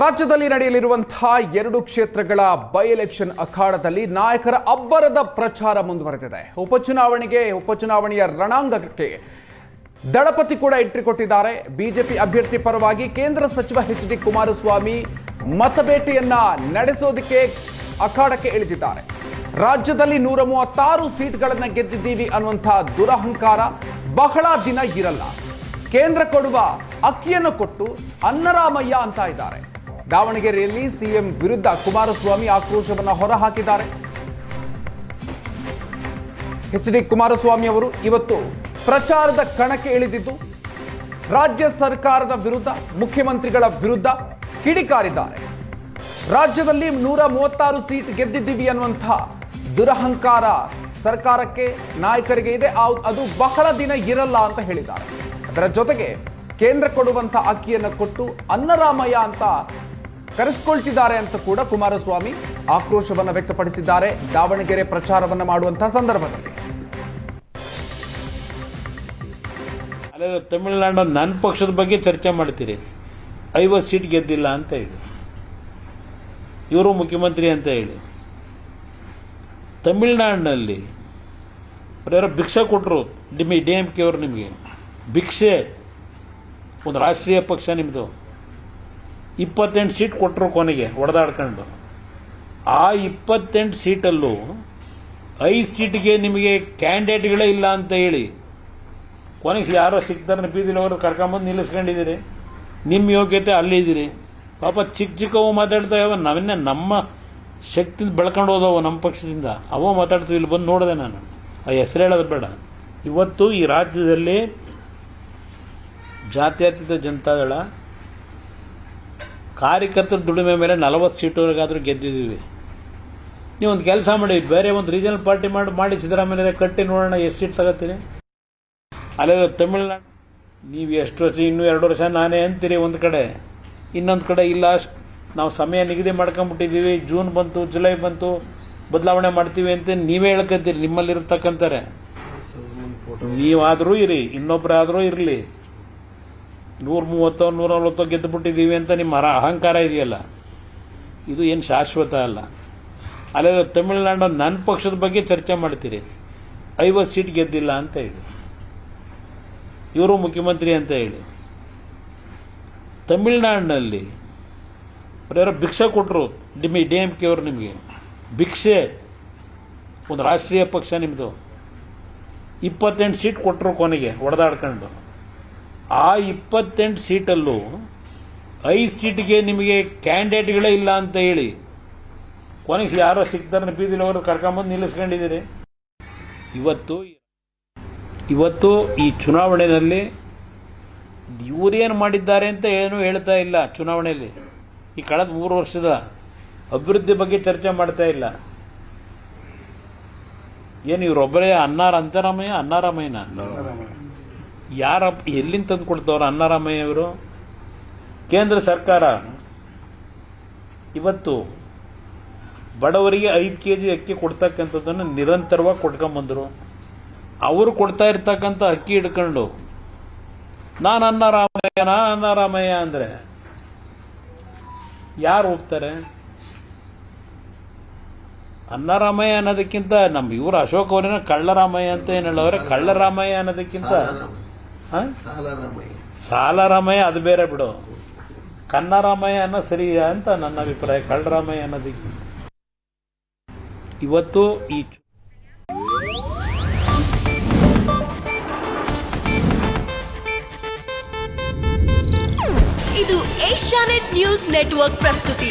ರಾಜ್ಯದಲ್ಲಿ ನಡೆಯಲಿರುವಂತಹ 2 ಕ್ಷೇತ್ರಗಳ by election ಅಖಾಡದಲ್ಲಿ ನಾಯಕರ ಅಬ್ಬರದ ಪ್ರಚಾರ ಮುಂದುವರೆದಿದೆ. ಉಪಚುನಾವಣೆಯ ರಣಾಂಗಣಕ್ಕೆ ದಳಪತಿ ಕೂಡ ಎಂಟ್ರಿ ಕೊಟ್ಟಿದ್ದಾರೆ. ಬಿಜೆಪಿ ಅಭ್ಯರ್ಥಿ ಪರವಾಗಿ ಕೇಂದ್ರ ಸಚಿವ ಎಚ್.ಡಿ. ಕುಮಾರಸ್ವಾಮಿ ಮತಬೇಟೆಯನ್ನ ನಡೆಸೋದಕ್ಕೆ ಅಖಾಡಕ್ಕೆ ಇಳಿದಿದ್ದಾರೆ. ರಾಜ್ಯದಲ್ಲಿ 136 ಸೀಟ್ಗಳನ್ನು ಗೆದ್ದಿದ್ದೀವಿ ಅನ್ನುವಂತಹ ದುರಹಂಕಾರ ಬಹಳ ದಿನ ಇರಲ್ಲ. ಕೇಂದ್ರ ಕೊಡುವ ಅಕ್ಕಿಯನ್ನು ಕೊಟ್ಟು ಅನ್ನರಾಮಯ್ಯ ಅಂತ ಇದ್ದಾರೆ. ದಾವಣಗೆರೆಯಲ್ಲಿ ಸಿಎಂ ವಿರುದ್ಧ ಕುಮಾರಸ್ವಾಮಿ ಆಕ್ರೋಶವನ್ನು ಹೊರಹಾಕಿದ್ದಾರೆ. ಎಚ್.ಡಿ. ಕುಮಾರಸ್ವಾಮಿ ಅವರು ಇವತ್ತು ಪ್ರಚಾರದ ಕಣಕ್ಕೆ ಇಳಿದಿದ್ದು ರಾಜ್ಯ ಸರ್ಕಾರದ ವಿರುದ್ಧ, ಮುಖ್ಯಮಂತ್ರಿಗಳ ವಿರುದ್ಧ ಕಿಡಿಕಾರಿದ್ದಾರೆ. ರಾಜ್ಯದಲ್ಲಿ 136 ಸೀಟ್ ಗೆದ್ದಿದ್ದೀವಿ ಅನ್ನುವಂತಹ ದುರಹಂಕಾರ ಸರ್ಕಾರಕ್ಕೆ, ನಾಯಕರಿಗೆ ಇದೆ. ಅದು ಬಹಳ ದಿನ ಇರಲ್ಲ ಅಂತ ಹೇಳಿದ್ದಾರೆ. ಅದರ ಜೊತೆಗೆ ಕೇಂದ್ರ ಕೊಡುವಂತ ಅಕ್ಕಿಯನ್ನು ಕೊಟ್ಟು ಅನ್ನರಾಮಯ್ಯ ಅಂತ ಕರೆಸಿಕೊಳ್ತಿದ್ದಾರೆ ಅಂತ ಕೂಡ ಕುಮಾರಸ್ವಾಮಿ ಆಕ್ರೋಶವನ್ನು ವ್ಯಕ್ತಪಡಿಸಿದ್ದಾರೆ ದಾವಣಗೆರೆ ಪ್ರಚಾರವನ್ನು ಮಾಡುವಂತಹ ಸಂದರ್ಭದಲ್ಲಿ. ತಮಿಳುನಾಡು ನನ್ನ ಪಕ್ಷದ ಬಗ್ಗೆ ಚರ್ಚೆ ಮಾಡ್ತೀರಿ. 50 ಸೀಟ್ ಗೆದ್ದಿಲ್ಲ ಅಂತ ಹೇಳಿ, ಇವರು ಮುಖ್ಯಮಂತ್ರಿ ಅಂತ ಹೇಳಿ. ತಮಿಳುನಾಡಿನಲ್ಲಿ ಯಾರೋ ಭಿಕ್ಷೆ ಕೊಟ್ಟರು, ಡಿಎಂಕೆ ಅವರು. ನಿಮಗೆ ಭಿಕ್ಷೆ, ಒಂದು ರಾಷ್ಟ್ರೀಯ ಪಕ್ಷ ನಿಮ್ಮದು. 28 ಸೀಟ್ ಕೊಟ್ಟರು ಕೊನೆಗೆ ಹೊಡೆದಾಡ್ಕೊಂಡು. ಆ 28 ಸೀಟಲ್ಲೂ 5 ಸೀಟ್ಗೆ ನಿಮಗೆ ಕ್ಯಾಂಡಿಡೇಟ್ಗಳೇ ಇಲ್ಲ ಅಂತ ಹೇಳಿ ಕೊನೆಗೆ ಯಾರೋ ಸಿಗ್ತಾರೆ ಬೀದಿಲಿ ಅವರು ಕರ್ಕೊಂಬಂದು ನಿಲ್ಲಿಸ್ಕೊಂಡಿದ್ದೀರಿ. ನಿಮ್ಮ ಯೋಗ್ಯತೆ ಅಲ್ಲಿದ್ದೀರಿ. ಪಾಪ ಚಿಕ್ಕವು ಮಾತಾಡ್ತಾ ಇವ, ನಾವನ್ನೇ ನಮ್ಮ ಶಕ್ತಿಯಿಂದ ಬೆಳ್ಕೊಂಡು ಹೋದವು ನಮ್ಮ ಪಕ್ಷದಿಂದ. ಅವ ಮಾತಾಡ್ತೀವಿ. ಇಲ್ಲಿ ಬಂದು ನೋಡಿದೆ ನಾನು. ಆ ಹೆಸರು ಹೇಳೋದು ಬೇಡ. ಇವತ್ತು ಈ ರಾಜ್ಯದಲ್ಲಿ ಜಾತ್ಯತೀತ ಜನತಾದಳ ಕಾರ್ಯಕರ್ತರ ದುಡಿಮೆ ಮೇಲೆ 40 ಸೀಟುವರೆಗಾದರೂ ಗೆದ್ದಿದ್ದೀವಿ. ನೀವು ಒಂದು ಕೆಲಸ ಮಾಡಿ, ಬೇರೆ ಒಂದು ರೀಜನಲ್ ಪಾರ್ಟಿ ಮಾಡಿ ಸಿದ್ದರಾಮಯ್ಯ ಕಟ್ಟಿ ನೋಡೋಣ ಎಷ್ಟು ಸೀಟ್ ತಗೋತೀರಿ. ಅಲ್ಲೇ ತಮಿಳುನಾಡು ನೀವು ಎಷ್ಟು ವರ್ಷ, ಇನ್ನೂ 2 ವರ್ಷ ನಾನೇ ಅಂತೀರಿ ಒಂದು ಕಡೆ, ಇನ್ನೊಂದು ಕಡೆ ಇಲ್ಲ ನಾವು ಸಮಯ ನಿಗದಿ ಮಾಡ್ಕೊಂಡ್ಬಿಟ್ಟಿದ್ದೀವಿ, ಜೂನ್ ಬಂತು, ಜುಲೈ ಬಂತು, ಬದಲಾವಣೆ ಮಾಡ್ತೀವಿ ಅಂತ ನೀವೇ ಹೇಳ್ಕತ್ತೀರಿ. ನಿಮ್ಮಲ್ಲಿರ್ತಕ್ಕಂತಾರೆ ನೀವಾದರೂ ಇರಿ, ಇನ್ನೊಬ್ಬರಾದರೂ ಇರಲಿ, 130 140 ಗೆದ್ದು ಬಿಟ್ಟಿದ್ದೀವಿ ಅಂತ ನಿಮ್ಮ ಅಹಂಕಾರ ಇದೆಯಲ್ಲ, ಇದು ಏನು ಶಾಶ್ವತ ಅಲ್ಲ. ಅಲ್ಲೇ ತಮಿಳುನಾಡು ನನ್ನ ಪಕ್ಷದ ಬಗ್ಗೆ ಚರ್ಚೆ ಮಾಡ್ತೀರಿ. 50 ಸೀಟ್ ಗೆದ್ದಿಲ್ಲ ಅಂತ ಹೇಳಿ, ಇವರು ಮುಖ್ಯಮಂತ್ರಿ ಅಂತ ಹೇಳಿ. ತಮಿಳುನಾಡಿನಲ್ಲಿ ಯಾರೋ ಭಿಕ್ಷೆ ಕೊಟ್ಟರು, ಡಿಎಂಕೆ ಅವರು. ನಿಮಗೆ ಭಿಕ್ಷೆ, ಒಂದು ರಾಷ್ಟ್ರೀಯ ಪಕ್ಷ ನಿಮ್ಮದು. 28 ಸೀಟ್ ಕೊಟ್ಟರು ಕೊನೆಗೆ ಹೊಡೆದಾಡ್ಕೊಂಡು. ಆ 28 ಸೀಟಲ್ಲೂ 5 ಸೀಟ್ಗೆ ನಿಮಗೆ ಕ್ಯಾಂಡಿಡೇಟ್ಗಳೇ ಇಲ್ಲ ಅಂತ ಹೇಳಿ ಕೊನೆಗೆ ಯಾರೋ ಸಿಗ್ತಾರೆ ಬೀದಿಲಿ ಅವರು ಕರ್ಕೊಂಬಂದು ನಿಲ್ಲಿಸ್ಕೊಂಡಿದ್ದೀರಿ. ಇವತ್ತು ಈ ಚುನಾವಣೆಯಲ್ಲಿ ಇವರೇನು ಮಾಡಿದ್ದಾರೆ ಅಂತ ಏನೂ ಹೇಳ್ತಾ ಇಲ್ಲ. ಚುನಾವಣೆಯಲ್ಲಿ ಈ ಕಳೆದ 3 ವರ್ಷದ ಅಭಿವೃದ್ಧಿ ಬಗ್ಗೆ ಚರ್ಚೆ ಮಾಡ್ತಾ ಇಲ್ಲ. ಏನು ಇವರೊಬ್ಬರೇ ಅನ್ನರಾಮಯ್ಯನ ಯಾರ ಎಲ್ಲಿಂದ ತಂದು ಕೊಡ್ತವ್ರ ಅನ್ನರಾಮಯ್ಯ ಅವರು? ಕೇಂದ್ರ ಸರ್ಕಾರ ಇವತ್ತು ಬಡವರಿಗೆ 5 ಕೆಜಿ ಅಕ್ಕಿ ಕೊಡ್ತಕ್ಕಂಥದ್ದನ್ನು ನಿರಂತರವಾಗಿ ಕೊಟ್ಕೊಂಡ್ಬಂದರು. ಅವರು ಕೊಡ್ತಾ ಇರ್ತಕ್ಕಂಥ ಅಕ್ಕಿ ಹಿಡ್ಕೊಂಡು ನಾನು ಅನ್ನರಾಮಯ್ಯ ಅಂದ್ರೆ ಯಾರು ಹೋಗ್ತಾರೆ? ಅನ್ನರಾಮಯ್ಯ ಅನ್ನೋದಕ್ಕಿಂತ ನಮ್ಮ ಇವರು ಅಶೋಕ್ ಅವರೇನ ಕಳ್ಳರಾಮಯ್ಯ ಅಂತ ಏನು ಹೇಳೋರೆ. ಕಳ್ಳರಾಮಯ್ಯ ಅನ್ನೋದಕ್ಕಿಂತ ಸಾಲರಾಮಯ್ಯ ಅದು ಬೇರೆ ಬಿಡು. ಕನ್ನರಾಮಯ್ಯ ಅನ್ನೋ ಸರಿ ಅಂತ ನನ್ನ ಅಭಿಪ್ರಾಯ. ಕಳ್ಳರಾಮಯ್ಯ ಅನ್ನೋದಕ್ಕಿಂತ ಇವತ್ತು ಇದು ಏಷ್ಯಾನೆಟ್ ನ್ಯೂಸ್ ನೆಟ್ವರ್ಕ್ ಪ್ರಸ್ತುತಿ.